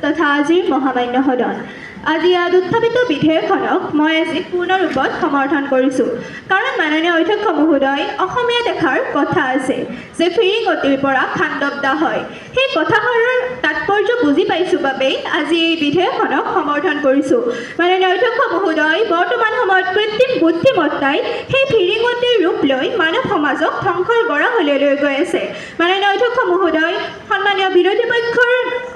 তথা আজিৰ মহামান্য সদন। আজি ইয়াত উত্থাপিত বিধেয়কখনক মই আজি পূৰ্ণৰূপত সমৰ্থন কৰিছোঁ। কাৰণ মাননীয় অধ্যক্ষ মহোদয়, অসমীয়া দেখাৰ কথা আছে যে ফিৰিঙতিৰ পৰা খাণ্ডৱদা হয়। সেই কথাষাৰৰ তাৎপৰ্য বুজি পাইছোঁ বাবেই আজি এই বিধেয়কখনক সমৰ্থন কৰিছোঁ। মাননীয় অধ্যক্ষ মহোদয়, বৰ্তমান সময়ত কৃত্ৰিম বুদ্ধিমত্তাই সেই ফিৰিঙতিৰ ৰূপ লৈ মানৱ সমাজক ধ্বংসৰ গৰাহলৈ লৈ গৈ আছে। মাননীয় অধ্যক্ষ মহোদয়, সন্মানীয় বিৰোধী পক্ষৰ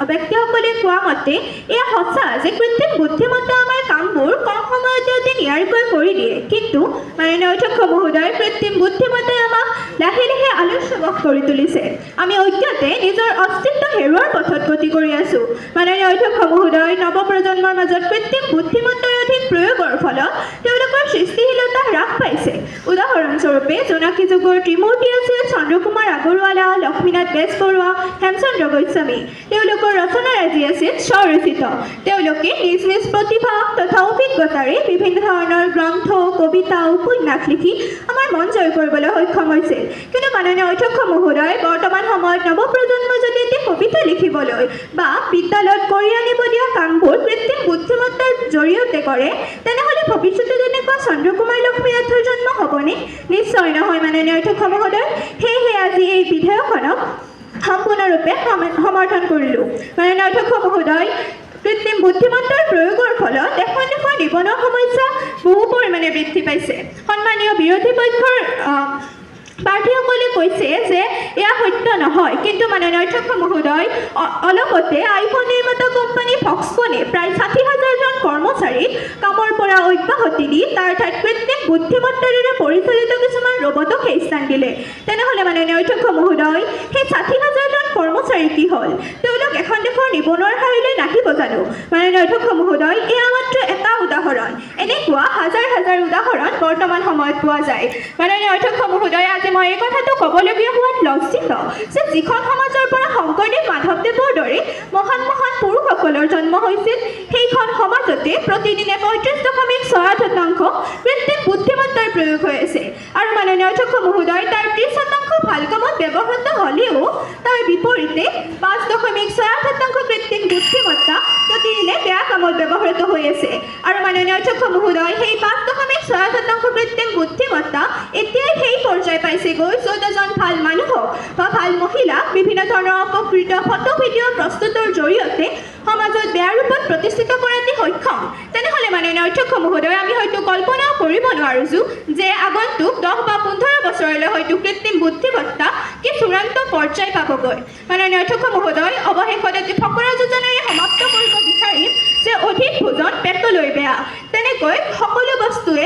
ব্যক্তিসকলে কোৱা মতে এয়া সঁচা যে কৃত্ৰিম বুদ্ধিমত্তা আমাৰ কামবোৰ কম সময়তে অতি নিয়াৰিকৈ কৰি দিয়ে। কিন্তু মাননীয় অধ্যক্ষ মহোদয়, কৃত্ৰিম বুদ্ধিমত্তাই আমাক লাহে লাহে আলস্যবশ কৰি তুলিছে। আমি অজ্ঞাতে নিজৰ অস্তিত্ব হেৰুৱাৰ পথত গতি কৰি আছোঁ। মাননীয় অধ্যক্ষ মহোদয়, নৱপ্ৰজন্মৰ মাজত কৃত্ৰিম বুদ্ধিমত্তাৰ অধিক প্ৰয়োগৰ ফলত তেওঁলোকৰ সৃষ্টিশীলতা হ্ৰাস পাইছে। উদাহৰণস্বৰূপে জোনাকী যুগৰ ত্ৰিমূৰ্তি আছিল চন্দ্ৰকুমাৰ আগৰৱালা, লক্ষ্মীনাথ বেজবৰুৱা, হেমচন্দ্ৰ গোস্বামী। তেওঁলোকৰ ৰচনাৰাজি আছিল স্বৰচিত। তেওঁলোকে নিজ নিজ প্ৰতিভা তথা অভিজ্ঞতাৰে বিভিন্ন ধৰণৰ গ্ৰন্থ, কবিতা, উপন্যাস লিখি আমাৰ মন জয় কৰিবলৈ সক্ষম হৈছিল। কিন্তু মাননীয় অধ্যক্ষ মহোদয়, বৰ্তমান সময়ত নৱপ্ৰজন্মই যদি এটি কবিতা লিখিবলৈ বা বিদ্যালয়ত কৰি আনিব দিয়া কামবোৰ কৃত্ৰিম বুদ্ধিমত্তাৰ জৰিয়তে কৰে, তেনেহ'লে ভৱিষ্যতে তেনেকুৱা চন্দ্ৰকুমাৰ লক্ষ্মীনাথৰ জন্ম হ'বনে? নিশ্চয় নহয় মাননীয় অধ্যক্ষ মহোদয়। সেয়েহে আজি এই বিধেয়কখনক সম্পূৰ্ণৰূপে সমৰ্থন কৰিলোঁ। মাননীয় অধ্যক্ষ মহোদয়, কৃত্ৰিম বুদ্ধিমত্তাৰ প্ৰয়োগৰ ফলত এখন দেশৰ নিবনুৱা সমস্যা বহু পৰিমাণে বৃদ্ধি পাইছে। সন্মানীয় বিৰোধী পক্ষৰ প্ৰাৰ্থীসকলে কৈছে যে এয়া সত্য নহয়। কিন্তু মাননীয় অধ্যক্ষ মহোদয়, অলপতে আইফোন নিৰ্মাতা কোম্পানী ফক্সকনে প্ৰায় 60,000জন কৰ্মচাৰীক কামৰ পৰা অব্যাহতি দি তাৰ ঠাইত কৃত্ৰিম বুদ্ধিমত্তাৰে পৰিচালিত কিছুমান ৰবটকহে স্থান দিলে। তেনেহ'লে মাননীয় অধ্যক্ষ মহোদয়, সেই 60,000জন কৰ্মচাৰী কি হ'ল? তেওঁলোক এখন দেশৰ নিবনুৱাৰ শাৰীলৈ নাহিব জানো? মাননীয় অধ্যক্ষ মহোদয়, এয়া মাত্ৰ এটা উদাহৰণ। এনেকুৱা হাজাৰ হাজাৰ উদাহৰণ বৰ্তমান সময়ত পোৱা যায়। মাননীয় অধ্যক্ষ মহোদয়, আজি মই এই কথাটো ক'বলগীয়া হোৱাত লজ্জিত যে যিখন সমাজৰ পৰা শংকৰদেৱ, মাধৱদেৱৰ দৰে মহান মহান পুৰুষসকলৰ জন্ম হৈছিল, সেইখন সমাজতে প্ৰতিদিনে 35.6% কৃত্ৰিম বুদ্ধিমত্তাৰ প্ৰয়োগ হৈ আছে। আৰু মাননীয় অধ্যক্ষ মহোদয়, তাৰ 30% ভাল কামত ব্যৱহৃত হ'লেও তাৰ বিপৰীতে 5.6% কৃত্ৰিম বুদ্ধিমত্তা প্ৰতিদিনে বেয়া কামত ব্যৱহৃত হৈ আছে। আৰু মাননীয় অধ্যক্ষ মহোদয়, সেই 5.6% কৃত্ৰিম বুদ্ধিমত্তা এতিয়াই সেই পৰ্যায় পাইছেগৈ য'ত এজন ভাল মানুহক বা ভাল মহিলাক বিভিন্ন ধৰণৰ অপকৃত ফটো ভিডিঅ' প্ৰস্তুতৰ জৰিয়তে সমাজত বেয়া ৰূপত প্ৰতিষ্ঠিত কৰাতে সক্ষম। তেনেহ'লে মাননীয় অধ্যক্ষ মহোদয়, আমি হয়তো কল্পনাও কৰিব নোৱাৰিছোঁ যে আগন্তুক 10 বা 15 বছৰলৈ হয়তো কৃত্ৰিম বুদ্ধিমত্তা কি চূড়ান্ত পৰ্যায় পাবগৈ। মাননীয় অধ্যক্ষ মহোদয়, অৱশেষত এটি ফকৰা যোজনাৰে সমাপ্ত কৰিব বিচাৰিম যে অধিক ভোজন পেটলৈ বেয়া। তেনেকৈ সকলো বস্তুৱে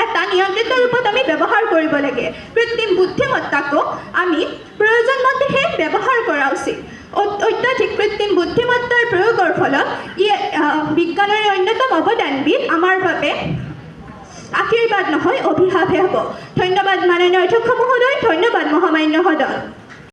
এটা নিয়ন্ত্ৰিত ৰূপত আমি ব্যৱহাৰ কৰিব লাগে। কৃত্ৰিম বুদ্ধিমত্তাকো আমি প্ৰয়োজন মতেহে ব্যৱহাৰ কৰা উচিত। অত্যাধিক কৃত্ৰিম বুদ্ধিমত্তাৰ প্ৰয়োগৰ ফলত বিজ্ঞানৰ অন্যতম অৱদানবিদ আমাৰ বাবে আশীৰ্বাদ নহয় অভিশাপহে হ'ব। ধন্যবাদ মাননীয় অধ্যক্ষ মহোদয়, ধন্যবাদ মহামান্য সদন।